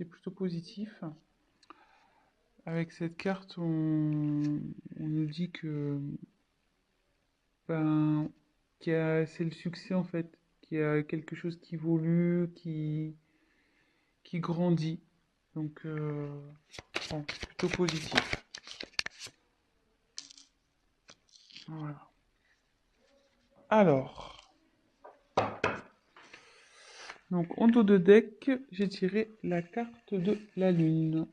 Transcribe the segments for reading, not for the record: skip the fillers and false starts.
c'est plutôt positif. Avec cette carte, on nous dit que ben, c'est le succès en fait, qu'il y a quelque chose qui évolue, qui grandit. Donc, bon, plutôt positif. Voilà. Alors, donc en dos de deck, j'ai tiré la carte de la lune.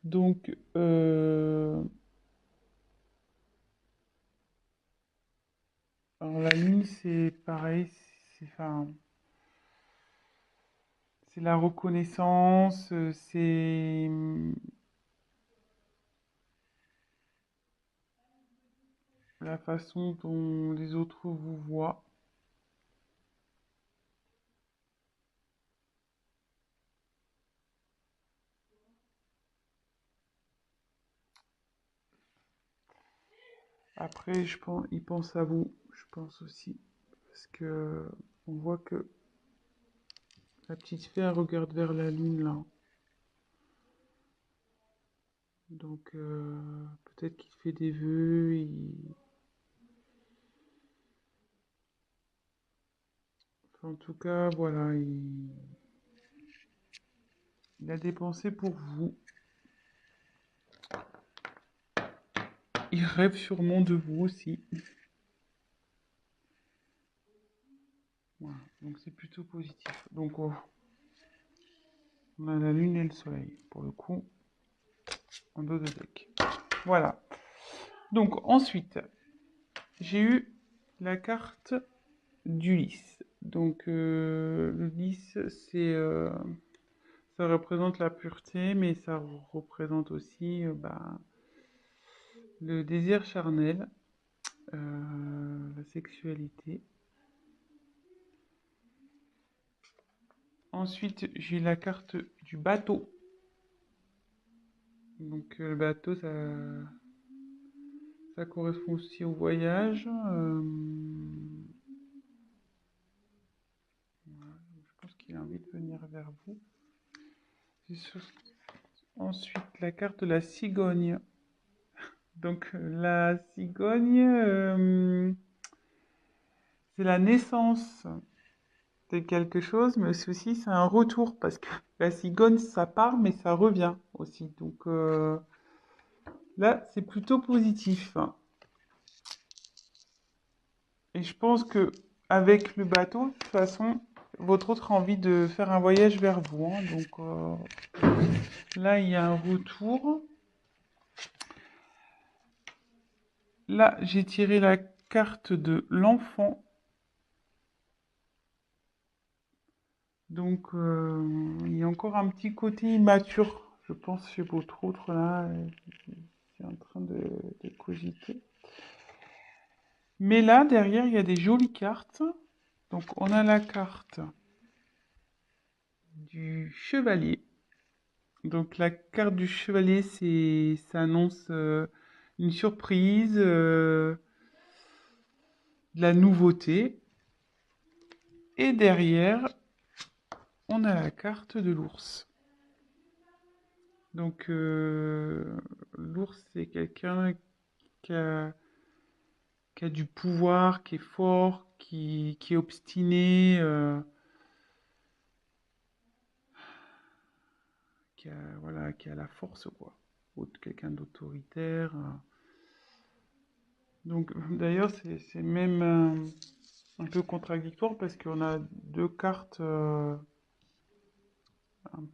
Donc, alors la lune, c'est pareil, enfin, c'est la reconnaissance, c'est la façon dont les autres vous voient. Après, je pense, ils pensent à vous, je pense aussi, parce que on voit que la petite fée, elle regarde vers la lune là. Donc, peut-être qu'il fait des vœux. Enfin, en tout cas, voilà, il a dépensé pour vous. Il rêve sûrement de vous aussi. Voilà, donc c'est plutôt positif. Donc, on a la lune et le soleil, pour le coup, en dos de deck. Voilà. Donc, ensuite, j'ai eu la carte du lys. Donc, le lys, ça représente la pureté, mais ça représente aussi le désir charnel, la sexualité. Ensuite, j'ai la carte du bateau. Donc, le bateau, ça correspond aussi au voyage. Voilà, je pense qu'il a envie de venir vers vous. Ensuite, la carte de la cigogne. Donc, la cigogne, c'est la naissance de quelque chose, mais aussi c'est un retour, parce que la cigogne, ça part, mais ça revient aussi. Donc, là, c'est plutôt positif. Et je pense que avec le bateau, de toute façon, votre autre a envie de faire un voyage vers vous, hein. Donc, là, il y a un retour. Là, j'ai tiré la carte de l'enfant. Donc, il y a encore un petit côté immature, je pense, chez votre autre, là. C'est en train de cogiter. Mais là, derrière, il y a des jolies cartes. Donc, on a la carte du chevalier. Donc, la carte du chevalier, ça annonce une surprise, de la nouveauté. Et derrière, on a la carte de l'ours. Donc, l'ours, c'est quelqu'un qui a du pouvoir, qui est fort, qui est obstiné, voilà, qui a la force, quoi. Ou quelqu'un d'autoritaire. Donc, d'ailleurs, c'est même un peu contradictoire parce qu'on a deux cartes un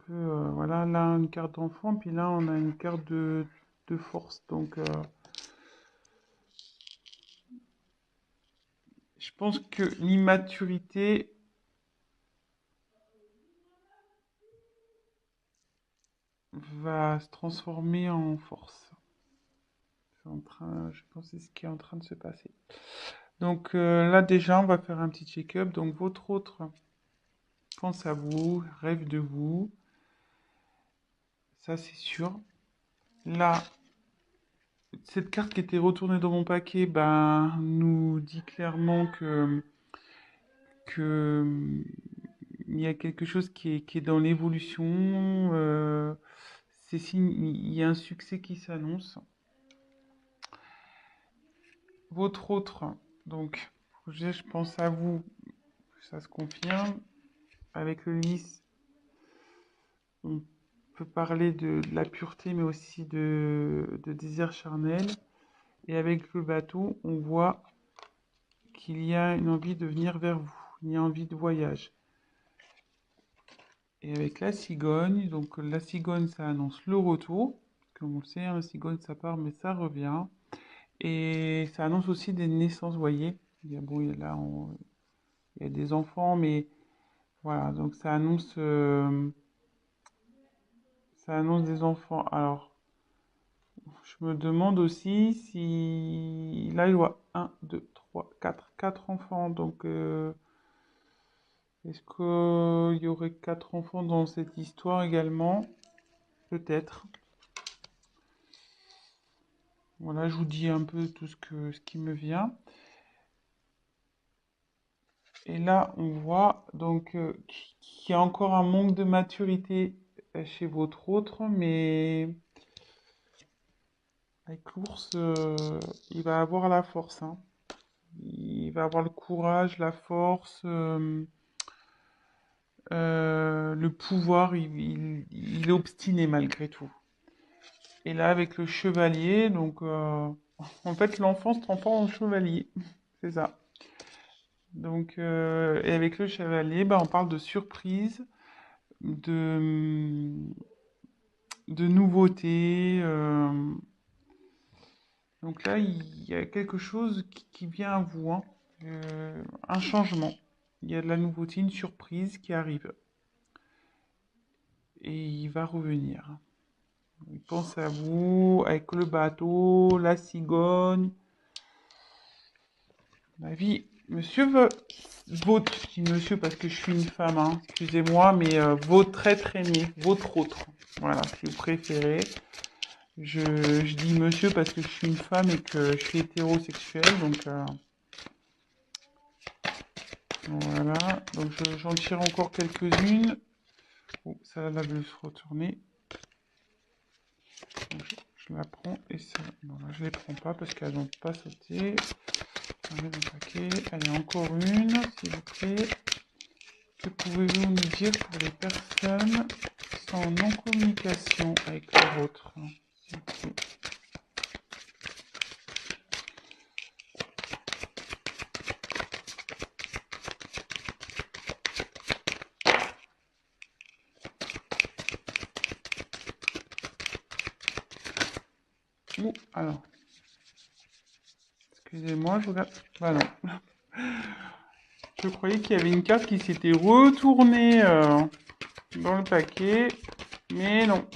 peu, voilà, là une carte d'enfant, puis là on a une carte de force. Donc, je pense que l'immaturité va se transformer en force. Je pense que c'est ce qui est en train de se passer. Donc, là déjà, on va faire un petit check-up. Donc, votre autre pense à vous, rêve de vous, ça c'est sûr. Là, cette carte qui était retournée dans mon paquet, nous dit clairement que il y a quelque chose qui est dans l'évolution. C'est signe, il y a un succès qui s'annonce. Votre autre, donc, projet, je pense à vous, ça se confirme. Avec le lys, on peut parler de la pureté, mais aussi de désir charnel. Et avec le bateau, on voit qu'il y a une envie de venir vers vous, il y a envie de voyage. Et avec la cigogne, donc la cigogne, ça annonce le retour. Comme on le sait, hein, la cigogne, ça part, mais ça revient. Et ça annonce aussi des naissances, vous voyez. Il y a, bon, il y a des enfants, mais voilà, donc ça annonce des enfants. Alors, je me demande aussi si... Là, il y a 1, 2, 3, 4 enfants. Donc, est-ce qu'il y aurait 4 enfants dans cette histoire également? Peut-être. Voilà, je vous dis un peu tout ce qui me vient. Et là, on voit donc qu'il y a encore un manque de maturité chez votre autre, mais avec l'ours, il va avoir la force, hein. Il va avoir le courage, la force, le pouvoir. Il est obstiné malgré tout. Et là, avec le chevalier, donc en fait, l'enfant se transforme en chevalier. C'est ça. Donc, et avec le chevalier, bah, on parle de surprise, de, de nouveauté. Donc là, il y a quelque chose qui vient à vous, hein. Un changement. Il y a de la nouveauté, une surprise qui arrive. Et il va revenir. Il pense à vous avec le bateau, la cigogne. Ma vie, monsieur votre, je dis monsieur parce que je suis une femme, hein, excusez-moi, mais votre être aimé, votre autre. Voilà, si vous préférez. Je dis monsieur parce que je suis une femme et que je suis hétérosexuelle, donc voilà. Donc j'en tire encore quelques-unes. Oh, ça là veut se retourner. Donc, je la prends et ça. Non, là, je les prends pas parce qu'elles n'ont pas sauté. On met dans le paquet. Allez, encore une, s'il vous plaît. Que pouvez-vous nous dire pour les personnes qui sont en non-communication avec leur autre? S'il vous plaît. Ouh, alors. Excusez-moi, je regarde. Bah non. Je croyais qu'il y avait une carte qui s'était retournée dans le paquet, mais non.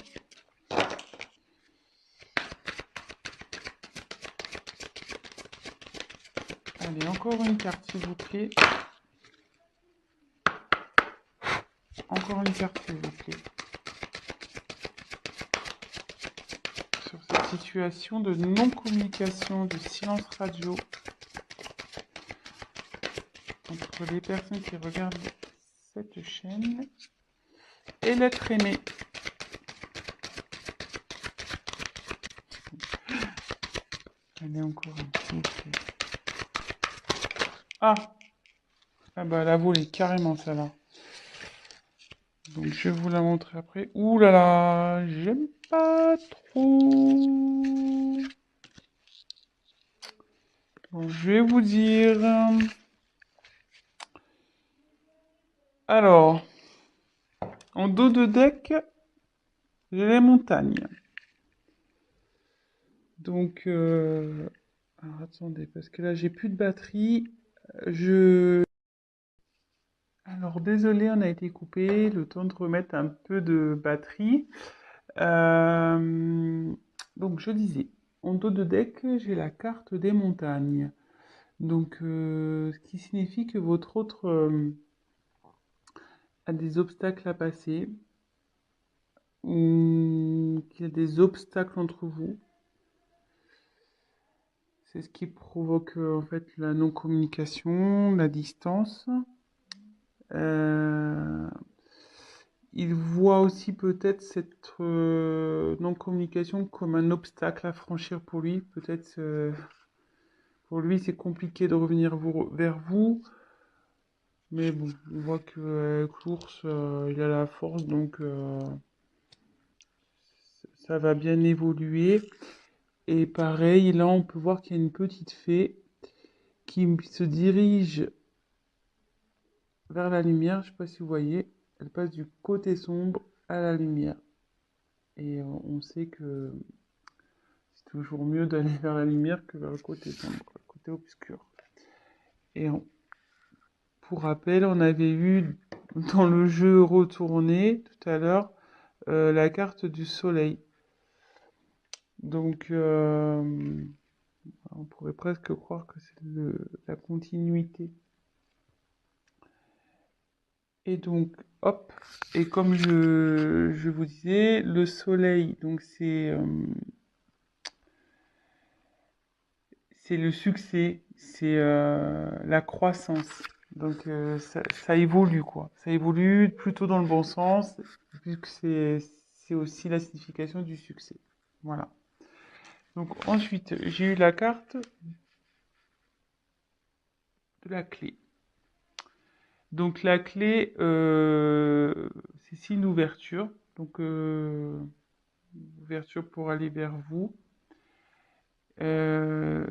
Allez, encore une carte, s'il vous plaît. Encore une carte, s'il vous plaît. Sur cette situation de non-communication, de silence radio entre les personnes qui regardent cette chaîne et l'être aimé. Allez, encore un, s'il vous plaît. Ah! Ah bah, elle a volé, carrément, celle-là. Donc, je vais vous la montrer après. Ouh là là, j'aime pas trop. Bon, je vais vous dire. Alors, en dos de deck, j'ai les montagnes. Donc, alors attendez, parce que là, j'ai plus de batterie. Je... Alors, désolé, on a été coupé. Le temps de remettre un peu de batterie. Euh, Donc, je disais, en dos de deck, j'ai la carte des montagnes. Donc, ce qui signifie que votre autre a des obstacles à passer, ou qu'il y a des obstacles entre vous. C'est ce qui provoque en fait la non-communication, la distance. Euh, il voit aussi peut-être cette non-communication comme un obstacle à franchir pour lui. Peut-être pour lui c'est compliqué de revenir vers vous. Mais bon, on voit que avec l'ours, il a la force, donc ça va bien évoluer. Et pareil, là on peut voir qu'il y a une petite fée qui se dirige vers la lumière. Je sais pas si vous voyez, elle passe du côté sombre à la lumière. Et on sait que c'est toujours mieux d'aller vers la lumière que vers le côté sombre, le côté obscur. Et pour rappel, on avait eu dans le jeu retourné tout à l'heure la carte du soleil. Donc on pourrait presque croire que c'est la continuité. Et donc, hop, et comme je vous disais, le soleil, donc c'est le succès, c'est la croissance. Donc ça évolue, quoi. Ça évolue plutôt dans le bon sens, puisque c'est aussi la signification du succès. Voilà. Donc ensuite, j'ai eu la carte de la clé. Donc la clé, c'est une ouverture. Donc ouverture pour aller vers vous. Euh,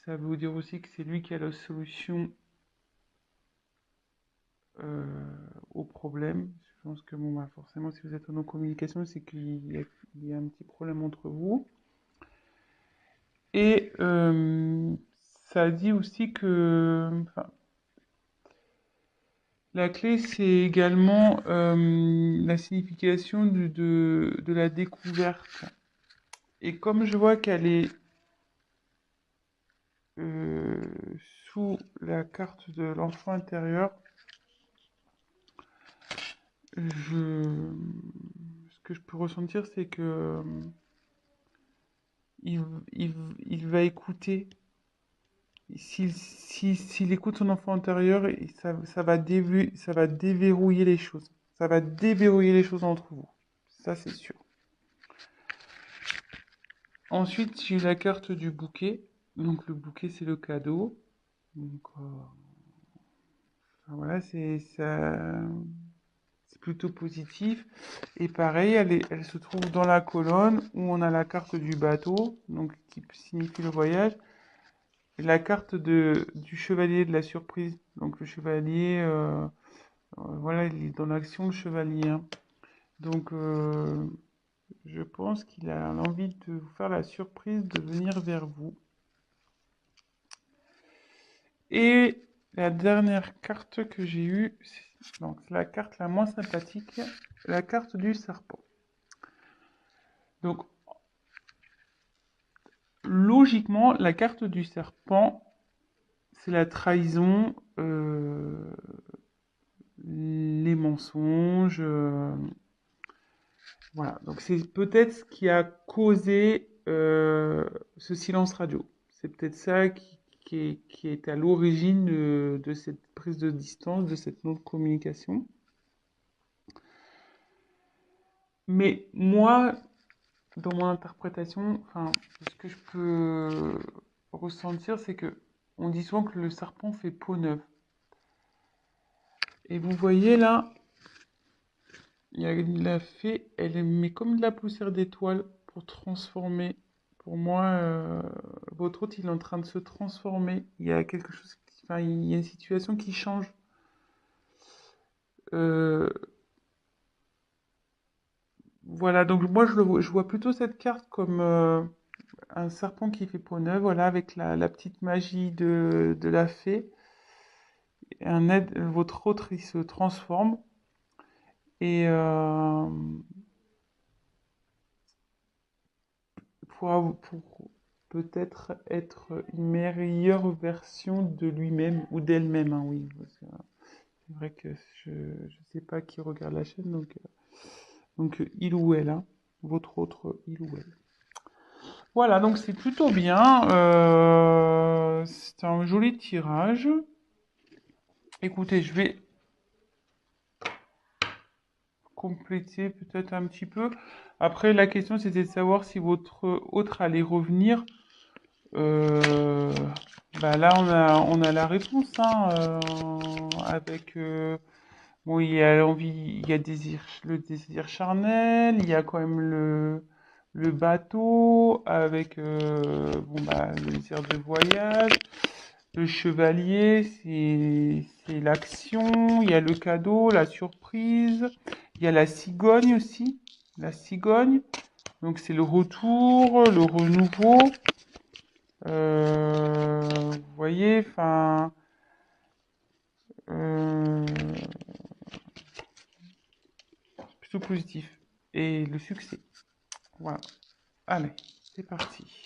Ça veut dire aussi que c'est lui qui a la solution au problème. Je pense que bon, bah, forcément, si vous êtes en communication, c'est qu'il y a un petit problème entre vous. Et ça dit aussi que enfin, la clé, c'est également la signification de la découverte. Et comme je vois qu'elle est euh, sous la carte de l'enfant intérieur, ce que je peux ressentir, c'est que il, il, il va écouter. S'il écoute son enfant intérieur, ça va déverrouiller les choses. Ça va déverrouiller les choses entre vous. Ça, c'est sûr. Ensuite, j'ai la carte du bouquet. Donc, le bouquet, c'est le cadeau. Donc, voilà, c'est plutôt positif. Et pareil, elle se trouve dans la colonne où on a la carte du bateau, donc qui signifie le voyage, et la carte du chevalier de la surprise. Donc le chevalier, voilà, il est dans l'action, le chevalier, hein. Donc je pense qu'il a l'envie de vous faire la surprise de venir vers vous. Et la dernière carte que j'ai eue, c'est la carte la moins sympathique, la carte du serpent. Donc, logiquement, la carte du serpent, c'est la trahison, les mensonges. Voilà. Donc, c'est peut-être ce qui a causé ce silence radio. C'est peut-être ça qui est à l'origine de cette prise de distance, de cette non-communication. Mais moi, dans mon interprétation, enfin, ce que je peux ressentir, c'est que on dit souvent que le serpent fait peau neuve. Et vous voyez là, il y a la fée, elle met comme de la poussière d'étoile pour transformer. Pour moi, votre hôte, il est en train de se transformer. Il y a quelque chose, enfin, il y a une situation qui change. Euh, voilà, donc moi, je vois plutôt cette carte comme un serpent qui fait peau neuve, voilà, avec la petite magie de la fée. Votre autre, il se transforme. Et pour peut-être être une meilleure version de lui-même ou d'elle-même, hein, oui. C'est vrai que je ne sais pas qui regarde la chaîne, donc il ou elle, hein, votre autre il ou elle. Voilà, donc c'est plutôt bien. C'est un joli tirage. Écoutez, je vais compléter peut-être un petit peu. Après, la question, c'était de savoir si votre autre allait revenir. Euh, Bah là, on a la réponse, hein, avec... bon, il y a l'envie, il y a le désir charnel, il y a quand même le bateau, avec bon, bah, le désir de voyage. Le chevalier, c'est l'action, il y a le cadeau, la surprise, il y a la cigogne aussi, la cigogne, donc c'est le retour, le renouveau, vous voyez, enfin, euh, plutôt positif, et le succès, voilà, allez, c'est parti.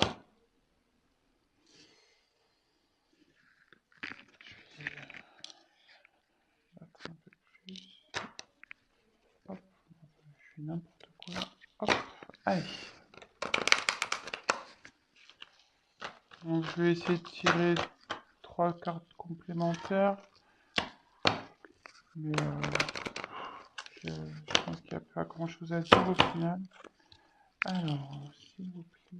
Battre un peu plus, hop, je fais n'importe quoi, hop, allez. Donc je vais essayer de tirer 3 cartes complémentaires, mais je pense qu'il n'y a pas grand chose à dire au final. Alors, s'il vous plaît,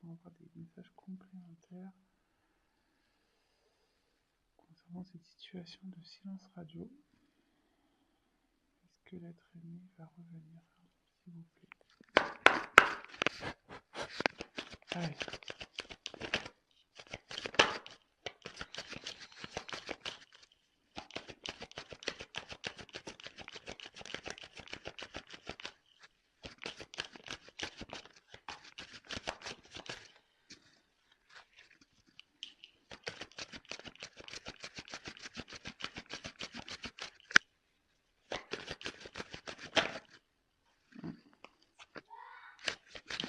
on va avoir des messages complémentaires concernant cette situation de silence radio. Est-ce que l'être aimé va revenir, s'il vous plaît? Allez.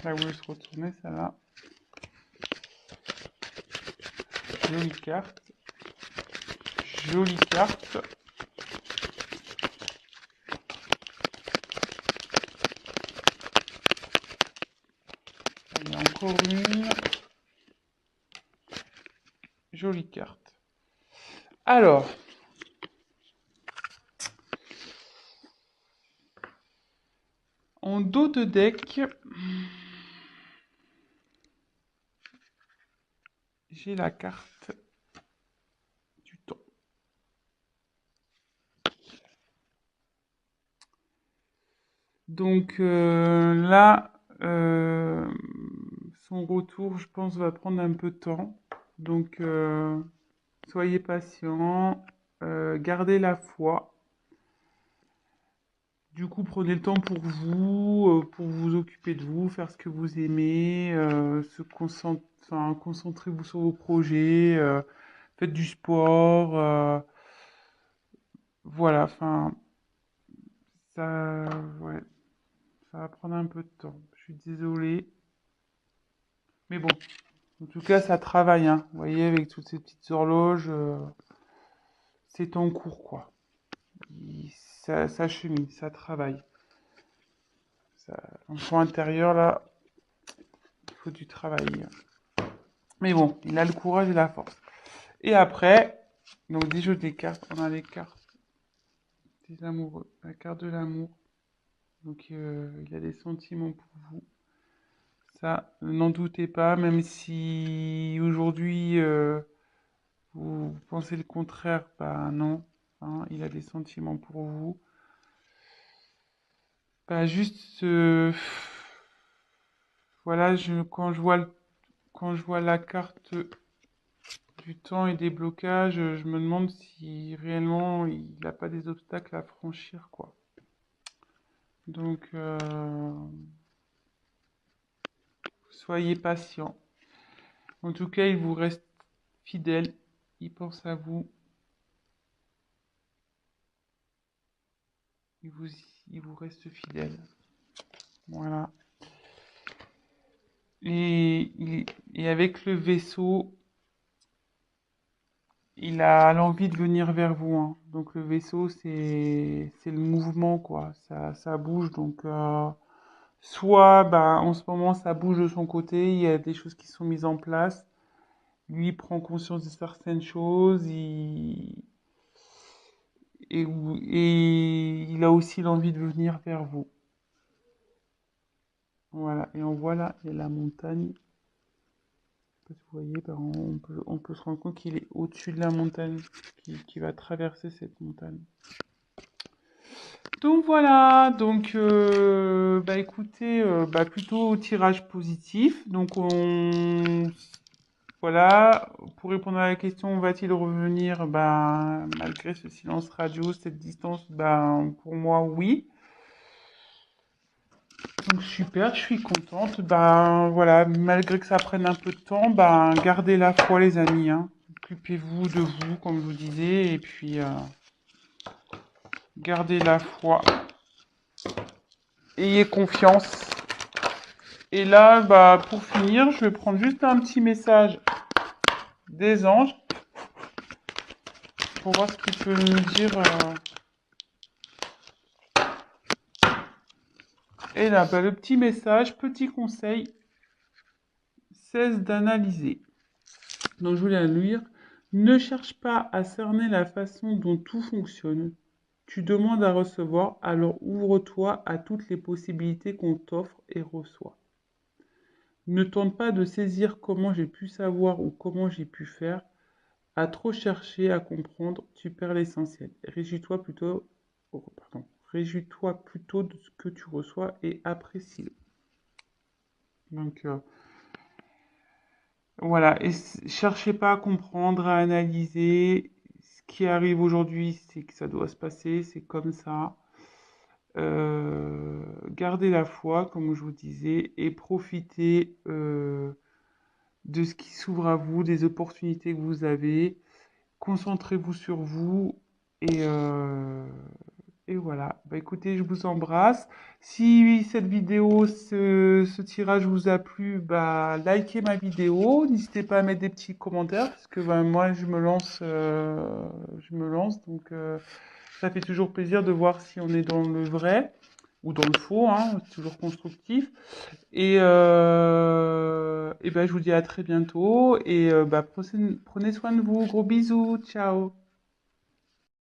Là, vous se retourner, ça là. Jolie carte. Jolie carte. Allez, encore une. Jolie carte. Alors, en dos de deck, j'ai la carte du temps. Donc là, son retour, je pense, va prendre un peu de temps. Donc, soyez patient, gardez la foi. Du coup, prenez le temps pour vous occuper de vous, faire ce que vous aimez, enfin, concentrez-vous sur vos projets, faites du sport, voilà, enfin, ça, ouais, ça va prendre un peu de temps. Je suis désolée, mais bon, en tout cas, ça travaille, hein. Vous voyez, avec toutes ces petites horloges, c'est en cours, quoi. Ça chemine, ça travaille. Ça, l'enfant intérieur, là, il faut du travail. Mais bon, il a le courage et la force. Et après, donc des jeux des cartes, on a les cartes des amoureux, la carte de l'amour. Donc il a des sentiments pour vous. Ça, n'en doutez pas, même si aujourd'hui vous pensez le contraire, bah non, hein, il a des sentiments pour vous. Bah juste, voilà, quand je vois la carte du temps et des blocages, je me demande si réellement il n'a pas des obstacles à franchir, quoi. Donc, soyez patient. En tout cas, il vous reste fidèle. Il pense à vous. Il vous, il vous reste fidèle. Voilà. Et avec le vaisseau, il a l'envie de venir vers vous, hein. Donc, le vaisseau, c'est le mouvement, quoi. Ça bouge. Donc, soit, bah, en ce moment, ça bouge de son côté. Il y a des choses qui sont mises en place. Lui, il prend conscience de certaines choses. et il a aussi l'envie de venir vers vous. Voilà, et on voit là, il y a la montagne. Vous voyez, ben, on peut se rendre compte qu'il est au-dessus de la montagne, qui va traverser cette montagne. Donc voilà, donc bah écoutez, bah plutôt tirage positif. Donc voilà, pour répondre à la question, va-t-il revenir? Ben malgré ce silence radio, cette distance, ben pour moi oui. Donc super, je suis contente. Ben voilà, malgré que ça prenne un peu de temps, ben gardez la foi les amis, hein. Occupez-vous de vous, comme je vous disais, et puis gardez la foi. Ayez confiance. Et là, bah, pour finir, je vais prendre juste un petit message des anges pour voir ce qu'il peut nous dire. Et là, bah, le petit message, petit conseil, cesse d'analyser. Donc, je voulais le lire. Ne cherche pas à cerner la façon dont tout fonctionne. Tu demandes à recevoir, alors ouvre-toi à toutes les possibilités qu'on t'offre et reçoit. Ne tente pas de saisir comment j'ai pu savoir ou comment j'ai pu faire. À trop chercher à comprendre, tu perds l'essentiel. Réjouis-toi plutôt, oh, pardon, réjouis-toi plutôt de ce que tu reçois et apprécie-le. Donc voilà, et cherchez pas à comprendre, à analyser. Ce qui arrive aujourd'hui, c'est que ça doit se passer, c'est comme ça. Gardez la foi, comme je vous disais, et profitez de ce qui s'ouvre à vous, des opportunités que vous avez. Concentrez-vous sur vous et, euh, et voilà. Bah écoutez, je vous embrasse. Si cette vidéo, ce tirage vous a plu, bah likez ma vidéo. N'hésitez pas à mettre des petits commentaires parce que bah, moi je me lance donc ça fait toujours plaisir de voir si on est dans le vrai ou dans le faux, hein, c'est toujours constructif. Et ben, je vous dis à très bientôt et bah, prenez soin de vous. Gros bisous, ciao.